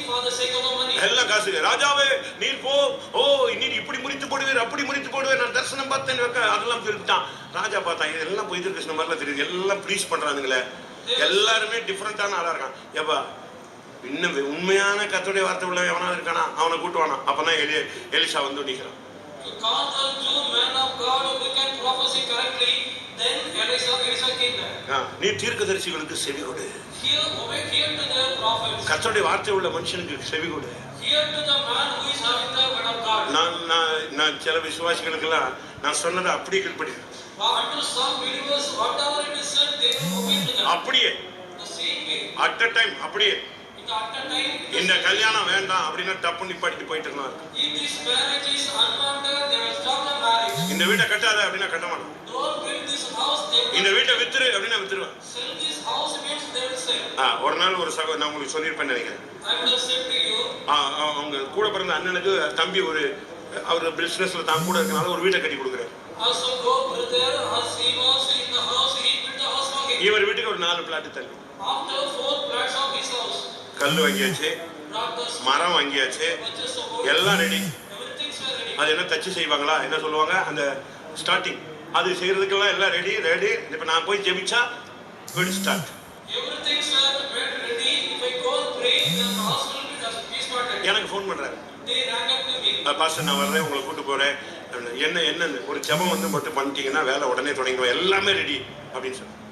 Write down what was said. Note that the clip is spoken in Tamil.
for the sake of the money. எல்லாம் காசுக்கு. ராஜாவே நீர் போ, ஓ நீர் இப்படி முறித்து போடுவீர், அப்படி முறித்து போடுவீர், நான் தரிசனம் பார்த்தேன் வைக்க அதெல்லாம் சொல்லிட்டான். ராஜா பார்த்தான், இதெல்லாம் போயிட்டு கிருஷ்ண மாதிரிலாம் தெரியுது, எல்லாம் ப்ளீஸ் பண்றானுங்களே, எல்லாருமே டிஃப்ரெண்டான ஆளா இருக்கான். எப்பா இன்னும் உண்மையான கர்த்தருடைய வார்த்தை உள்ள எவனா இருக்கானா அவனை கூட்டுவானா. அப்பதான் எலிசா வந்து நிற்கிறான். To call the true man of God who can prophesy correctly, then Elisha came there. நீ தீர்க்கதரிசிகளுக்கு செவி கொடு. Hear to the prophets. கர்த்தருடைய வார்த்தை உள்ள மனுஷனுக்கு செவி கொடு. Hear to the man who is having the word of God. நான் சில விசுவாசிகளுக்கெல்லாம் நான் சொன்னதை அப்படியே கீழ்ப்படிக்கிறேன். Unto some believers, whatever it is said, they will obey to that. அப்படியே. The same way. At a time அப்படியே. At a time. இந்த கல்யாணம் வேண்டாம் அப்படின்னா டப்பு நிப்பாட்டிட்டு போயிட்டு இருக்கலாம். If this marriage is unwanted, they will stop the marriage. இந்த வீட்டை கட்டாத அப்படின்னா கட்ட மாட்டான். Don't build this house. இந்த வீட்டை வித்துரு அப்படின்னா வித்துருவான். Sell this house means they will sell. ஒரு நாள் ஒரு நான் உங்களுக்கு சொல்லியிருப்பேன்னு நினைக்கிறேன். I would have said to you. அவங்க கூட பிறந்த அண்ணனுக்கு தம்பி அவர் பிசினஸ்ல தான் கூட இருக்கனால ஒரு வீட்டை கட்டி கொடுக்குறாரு. Also go brother, as he was in the house, he built the house for him. இவர் வீட்டுக்கு ஒரு 4 பிளாட் தள்ளி. After 4 plots of his house. கல் வாங்கியாச்சு, மரம் வாங்கியாச்சு, எல்லாம் ரெடி. அது என்ன தச்சு செய்வாங்களா என்ன சொல்லுவாங்க அந்த ஸ்டார்டிங் அது செய்யறதுக்கெல்லாம் எல்லாம் ரெடி. இப்ப நான் போய் ஜெபிச்சா good start. Everything sir made ready. If I go pray, the house will be started. எனக்கு ஃபோன் பண்றாரு. They rang up to me. Pastor நான் வரேன் உங்களை கூட்டு போறேன். என்ன ஒரு ஜெபம் வந்து மட்டும் பண்ணிட்டீங்கன்னா வேலை உடனே தொடங்கிடுவோம், எல்லாமே ரெடி அப்படின்னு சொன்னேன்.